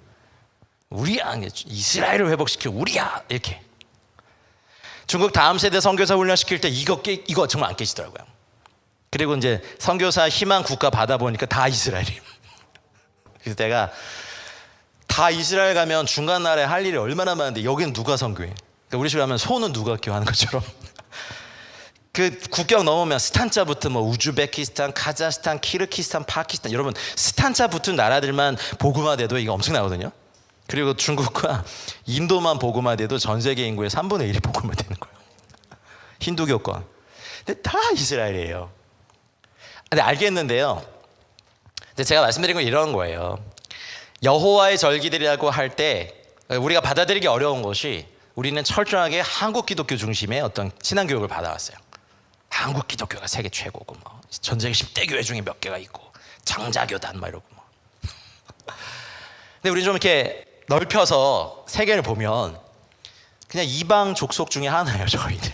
우리야, 이스라엘을 회복시켜 우리야, 이렇게. 중국 다음 세대 선교사 훈련시킬 때 이거 정말 안 깨지더라고요. 그리고 이제 선교사 희망 국가 받아보니까 다 이스라엘이에요. 그래서 내가 다 이스라엘 가면 중간 나라에 할 일이 얼마나 많은데 여기는 누가 선교해? 그러니까 우리 식으로 하면 소는 누가 교하는 것처럼 그 국경 넘으면 스탄자 붙은 뭐 우즈베키스탄, 카자흐스탄, 키르기스탄, 파키스탄, 여러분 스탄자 붙은 나라들만 복음화돼도 이거 엄청나거든요. 그리고 중국과 인도만 복음화돼도 전 세계 인구의 3분의 1이 복음화되는 거예요. 힌두교권. 근데 다 이스라엘이에요. 근데 알겠는데요. 근데 제가 말씀드린 건 이런 거예요. 여호와의 절기들이라고 할 때 우리가 받아들이기 어려운 것이, 우리는 철저하게 한국 기독교 중심의 어떤 신앙교육을 받아왔어요. 한국 기독교가 세계 최고고 뭐 전 세계 10대 교회 중에 몇 개가 있고 장자교단 막 이러고 뭐. 근데 우리 좀 이렇게 넓혀서 세계를 보면 그냥 이방 족속 중에 하나예요. 저희들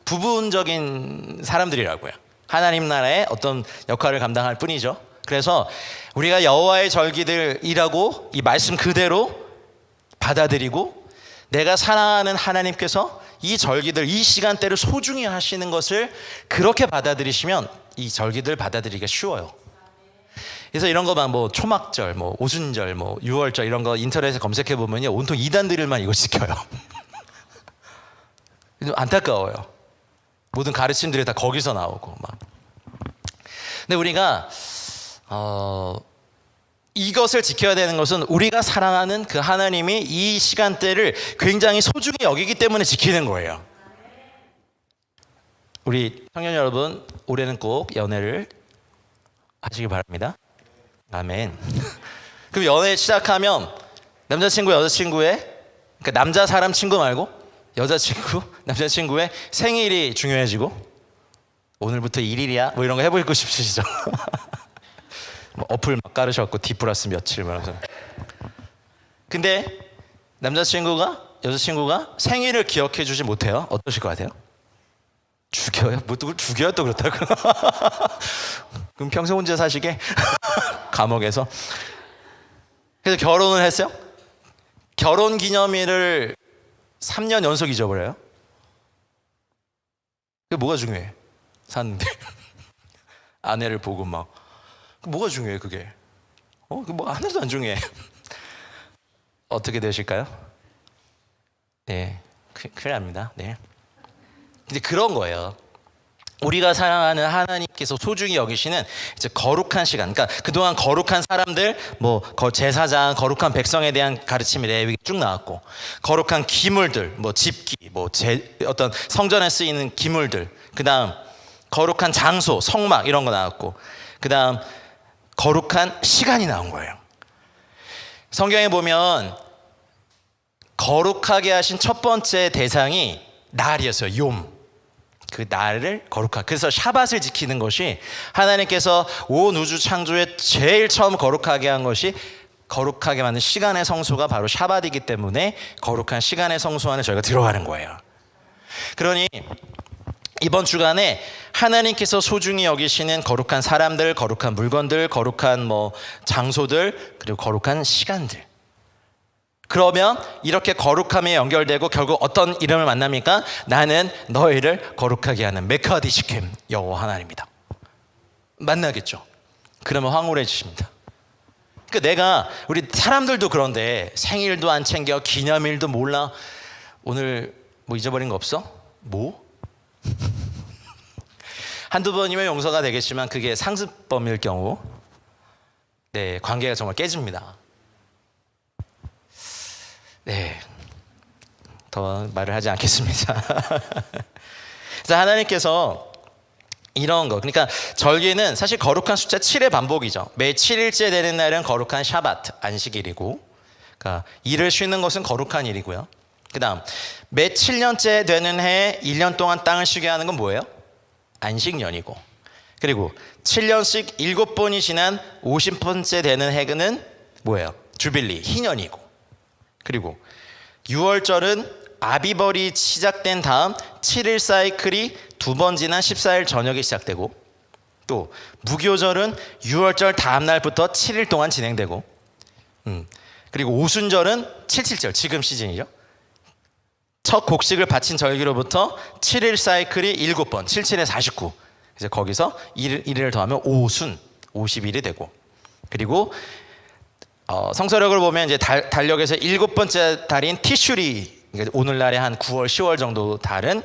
부분적인 사람들이라고요. 하나님 나라의 어떤 역할을 감당할 뿐이죠. 그래서 우리가 여호와의 절기들이라고 이 말씀 그대로 받아들이고, 내가 사랑하는 하나님께서 이 절기들, 이 시간대를 소중히 하시는 것을 그렇게 받아들이시면 이 절기들 받아들이기가 쉬워요. 그래서 이런 거만 뭐 초막절, 뭐 오순절, 뭐 유월절 이런 거 인터넷에 검색해 보면요 온통 이단들만 이거 지켜요. 좀 안타까워요. 모든 가르침들이 다 거기서 나오고 막. 근데 우리가 이것을 지켜야 되는 것은 우리가 사랑하는 그 하나님이 이 시간대를 굉장히 소중히 여기기 때문에 지키는 거예요. 우리 청년 여러분, 올해는 꼭 연애를 하시기 바랍니다. 아멘. 그럼 연애 시작하면 남자친구, 여자친구의, 그러니까 남자 사람 친구 말고 여자친구, 남자친구의 생일이 중요해지고, 오늘부터 1일이야 뭐 이런 거 해보고 싶으시죠? 뭐 어플 막 깔으셨고 D 플러스 며칠 말하면서. 근데 남자친구가, 여자친구가 생일을 기억해 주지 못해요. 어떠실 것 같아요? 죽여요? 뭐 또 죽여요? 또 그렇다고? 그럼 평생 혼자 사시게? 감옥에서. 그래서 결혼을 했어요. 결혼 기념일을 3년 연속 잊어버려요. 그게 뭐가 중요해? 샀는데 아내를 보고 막 뭐가 중요해 그게? 그게 뭐 하나도 안 중요해. 어떻게 되실까요? 네, 큰일 납니다. 네. 근데 그런 거예요. 우리가 사랑하는 하나님께서 소중히 여기시는 이제 거룩한 시간, 그러니까 그동안 거룩한 사람들, 뭐 제사장, 거룩한 백성에 대한 가르침이 레위기 쭉 나왔고, 거룩한 기물들, 뭐 집기, 뭐 어떤 성전에 쓰이는 기물들, 그다음 거룩한 장소, 성막 이런 거 나왔고, 그다음 거룩한 시간이 나온 거예요. 성경에 보면 거룩하게 하신 첫 번째 대상이 날이었어요. 욤. 그 날을 거룩하게. 그래서 샤밧을 지키는 것이 하나님께서 온 우주 창조에 제일 처음 거룩하게 한 것이, 거룩하게 만든 시간의 성수가 바로 샤밧이기 때문에 거룩한 시간의 성수 안에 저희가 들어가는 거예요. 그러니 이번 주간에 하나님께서 소중히 여기시는 거룩한 사람들, 거룩한 물건들, 거룩한 뭐 장소들, 그리고 거룩한 시간들. 그러면 이렇게 거룩함에 연결되고 결국 어떤 이름을 만납니까? 나는 너희를 거룩하게 하는 메카디 시켐 여호와 하나님이다. 만나겠죠. 그러면 황홀해지십니다. 그러니까 우리 사람들도 그런데 생일도 안 챙겨, 기념일도 몰라. 오늘 뭐 잊어버린 거 없어? 뭐? 한두 번이면 용서가 되겠지만 그게 상습범일 경우, 네, 관계가 정말 깨집니다. 네, 더 말을 하지 않겠습니다. 그래서 하나님께서 이런 거, 그러니까 절기는 사실 거룩한 숫자 7의 반복이죠. 매 7일째 되는 날은 거룩한 샤밧, 안식일이고, 그러니까 일을 쉬는 것은 거룩한 일이고요. 그 다음 매 7년째 되는 해에 1년 동안 땅을 쉬게 하는 건 뭐예요? 안식년이고, 그리고 7년씩 7번이 지난 50번째 되는 해는 뭐예요? 주빌리, 희년이고, 그리고 6월절은 아비벌이 시작된 다음 7일 사이클이 2번 지난 14일 저녁에 시작되고, 또 무교절은 6월절 다음 날부터 7일 동안 진행되고, 그리고 오순절은 77절, 지금 시즌이죠. 첫 곡식을 바친 절기로부터 7일 사이클이 7번, 77에 49. 이제 거기서 1일을 더하면 오순, 50일이 되고, 그리고 성서력을 보면 이제 달력에서 7번째 달인 티슈리, 그러니까 오늘날의 한 9월, 10월 정도 달은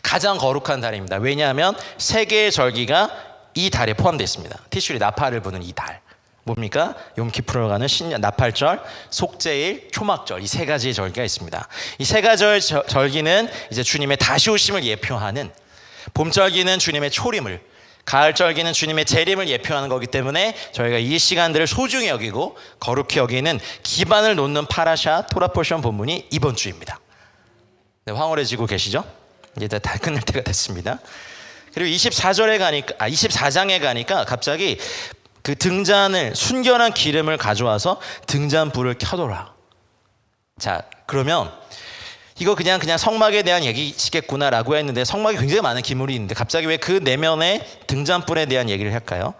가장 거룩한 달입니다. 왜냐하면 세 개의 절기가 이 달에 포함되어 있습니다. 티슈리, 나팔을 부는 이 달. 뭡니까? 욤키프르로 가는 신년, 나팔절, 속죄일, 초막절, 이 세 가지의 절기가 있습니다. 이 세 가지의 절기는 이제 주님의 다시 오심을 예표하는, 봄절기는 주님의 초림을, 가을절기는 주님의 재림을 예표하는 거기 때문에 저희가 이 시간들을 소중히 여기고 거룩히 여기는 기반을 놓는 파라샤 토라포션 본문이 이번 주입니다. 네, 황홀해지고 계시죠? 이제 다 끝날 때가 됐습니다. 그리고 24장에 가니까 갑자기 그 등잔을, 순결한 기름을 가져와서 등잔불을 켜둬라. 자, 그러면 이거 그냥 성막에 대한 얘기시겠구나라고 했는데, 성막에 굉장히 많은 기물이 있는데 갑자기 왜 그 내면에 등잔불에 대한 얘기를 할까요?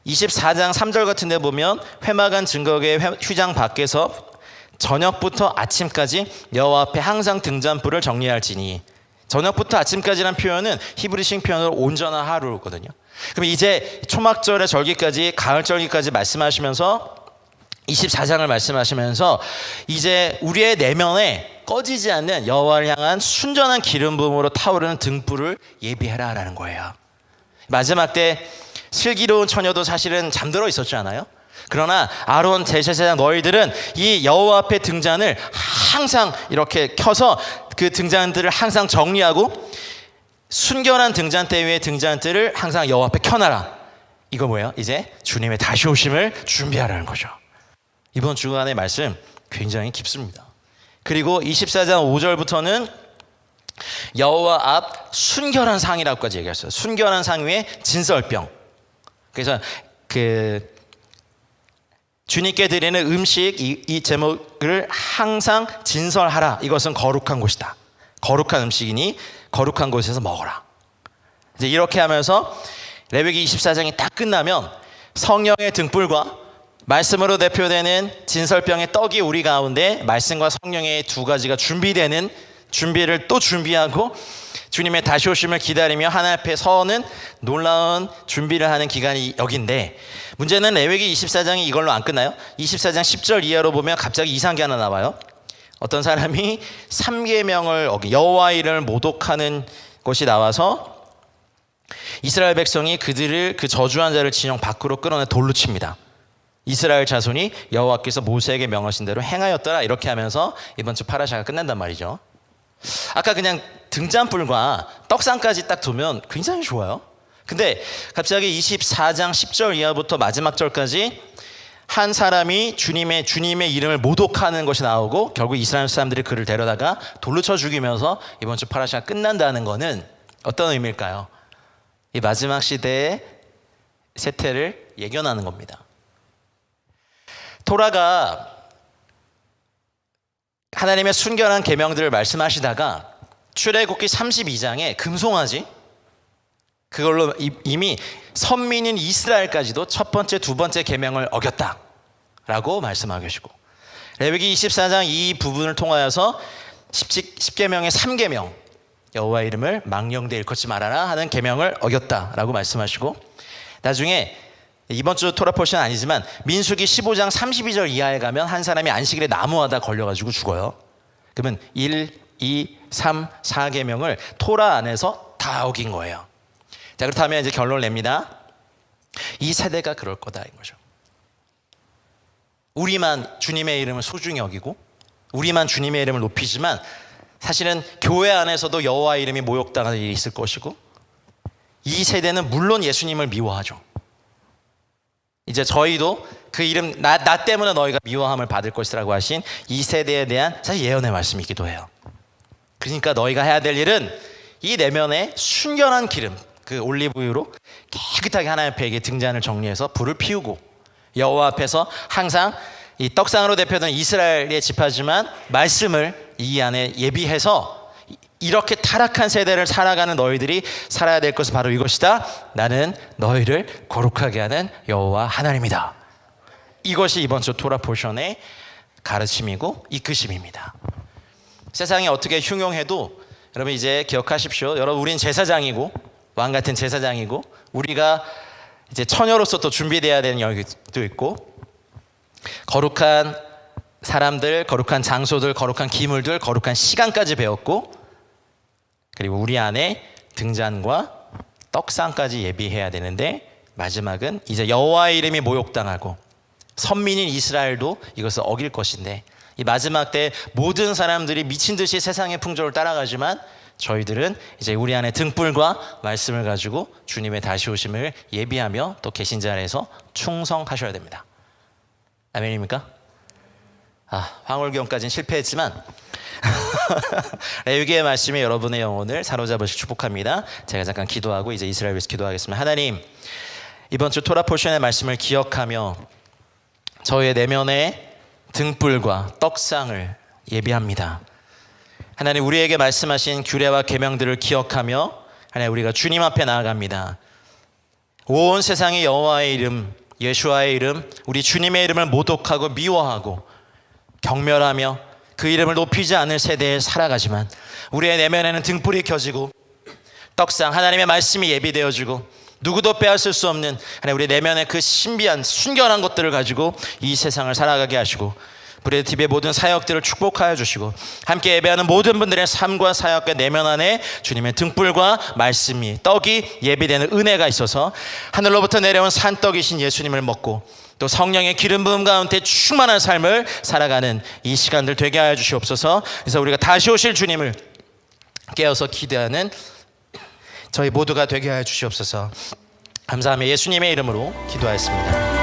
24장 3절 같은 데 보면 회막안 증거궤 휘장 밖에서 저녁부터 아침까지 여호와 앞에 항상 등잔불을 정리할지니, 저녁부터 아침까지란 표현은 히브리식 표현으로 온전한 하루거든요. 그럼 이제 초막절의 절기까지, 가을 절기까지 말씀하시면서 24장을 말씀하시면서 이제 우리의 내면에 꺼지지 않는 여호와를 향한 순전한 기름 부음으로 타오르는 등불을 예비해라라는 거예요. 마지막 때 슬기로운 처녀도 사실은 잠들어 있었잖아요. 그러나 아론 제사장 너희들은 이 여호와 앞에 등잔을 항상 이렇게 켜서 그 등잔들을 항상 정리하고 순결한 등잔대 위에 등잔대를 항상 여호와 앞에 켜놔라. 이거 뭐예요? 이제 주님의 다시 오심을 준비하라는 거죠. 이번 주간의 말씀 굉장히 깊습니다. 그리고 24장 5절부터는 여호와 앞 순결한 상이라고까지 얘기했어요. 순결한 상 위에 진설병. 그래서 주님께 드리는 음식 이 제목을 항상 진설하라. 이것은 거룩한 곳이다. 거룩한 음식이니 거룩한 곳에서 먹어라. 이제 이렇게 하면서 레위기 24장이 딱 끝나면 성령의 등불과 말씀으로 대표되는 진설병의 떡이 우리 가운데 말씀과 성령의 두 가지가 준비되는 준비를 또 준비하고 주님의 다시 오심을 기다리며 하나님 앞에 서는 놀라운 준비를 하는 기간이 여긴데, 문제는 레위기 24장이 이걸로 안 끝나요. 24장 10절 이하로 보면 갑자기 이상한 게 하나 나와요. 어떤 사람이 3계명을 여호와 이름을 모독하는 것이 나와서 이스라엘 백성이 그들을 그 저주한 자를 진영 밖으로 끌어내 돌로 칩니다. 이스라엘 자손이 여호와께서 모세에게 명하신 대로 행하였더라. 이렇게 하면서 이번 주 파라샤가 끝난단 말이죠. 아까 그냥 등잔불과 떡상까지 딱 두면 굉장히 좋아요. 근데 갑자기 24장 10절 이하부터 마지막 절까지 한 사람이 주님의 이름을 모독하는 것이 나오고 결국 이스라엘 사람들이 그를 데려다가 돌로 쳐 죽이면서 이번 주 파라샤가 끝난다는 것은 어떤 의미일까요? 이 마지막 시대의 세태를 예견하는 겁니다. 토라가 하나님의 순결한 계명들을 말씀하시다가 출애굽기 32장에 금송아지, 그걸로 이미 선민인 이스라엘까지도 첫 번째, 두 번째 계명을 어겼다라고 말씀하고 계시고, 레위기 24장 이 부분을 통하여서 10계명의 3계명 여호와 이름을 망령되 일컫지 말아라 하는 계명을 어겼다라고 말씀하시고, 나중에 이번 주 토라 포션 아니지만 민수기 15장 32절 이하에 가면 한 사람이 안식일에 나무하다 걸려가지고 죽어요. 그러면 1, 2, 3, 4계명을 토라 안에서 다 어긴 거예요. 자, 그렇다면 이제 결론을 냅니다. 이 세대가 그럴 거다 인 거죠. 우리만 주님의 이름을 소중히 여기고 우리만 주님의 이름을 높이지만 사실은 교회 안에서도 여호와 이름이 모욕당하는 일이 있을 것이고, 이 세대는 물론 예수님을 미워하죠. 이제 저희도 그 이름 나 때문에 너희가 미워함을 받을 것이라고 하신 이 세대에 대한 사실 예언의 말씀이기도 해요. 그러니까 너희가 해야 될 일은 이 내면에 순결한 기름, 그 올리브유로 깨끗하게 하나님 앞에 등잔을 정리해서 불을 피우고, 여호와 앞에서 항상 이 떡상으로 대표되는 이스라엘의 지파지만 말씀을 이 안에 예비해서 이렇게 타락한 세대를 살아가는 너희들이 살아야 될 것은 바로 이것이다. 나는 너희를 거룩하게 하는 여호와 하나님이다. 이것이 이번 주 토라 포션의 가르침이고 이끄심입니다. 세상이 어떻게 흉용해도 여러분 이제 기억하십시오. 여러분, 우린 제사장이고 왕 같은 제사장이고 우리가 이제 처녀로서 또 준비되어야 되는 영역도 있고, 거룩한 사람들, 거룩한 장소들, 거룩한 기물들, 거룩한 시간까지 배웠고, 그리고 우리 안에 등잔과 떡상까지 예비해야 되는데, 마지막은 이제 여호와의 이름이 모욕당하고 선민인 이스라엘도 이것을 어길 것인데, 이 마지막 때 모든 사람들이 미친 듯이 세상의 풍조를 따라가지만 저희들은 이제 우리 안에 등불과 말씀을 가지고 주님의 다시 오심을 예비하며 또 계신 자리에서 충성하셔야 됩니다. 아멘입니까? 황홀경까지는 실패했지만 레위기의 말씀이 여러분의 영혼을 사로잡으실 축복합니다. 제가 잠깐 기도하고 이제 이스라엘 위해서 기도하겠습니다. 하나님, 이번 주 토라 포션의 말씀을 기억하며 저의 내면에 등불과 떡상을 예비합니다. 하나님, 우리에게 말씀하신 규례와 계명들을 기억하며 하나님, 우리가 주님 앞에 나아갑니다. 온 세상의 여호와의 이름, 예수와의 이름, 우리 주님의 이름을 모독하고 미워하고 경멸하며 그 이름을 높이지 않을 세대에 살아가지만 우리의 내면에는 등불이 켜지고 떡상 하나님의 말씀이 예비되어지고 누구도 빼앗을 수 없는 하나님 우리 내면의 그 신비한 순결한 것들을 가지고 이 세상을 살아가게 하시고 브레드 TV의 모든 사역들을 축복하여 주시고 함께 예배하는 모든 분들의 삶과 사역과 내면 안에 주님의 등불과 말씀이 떡이 예비되는 은혜가 있어서 하늘로부터 내려온 산떡이신 예수님을 먹고 또 성령의 기름 부음 가운데 충만한 삶을 살아가는 이 시간들 되게 하여 주시옵소서. 그래서 우리가 다시 오실 주님을 깨어서 기대하는 저희 모두가 되게 하여 주시옵소서. 감사하며 예수님의 이름으로 기도하였습니다.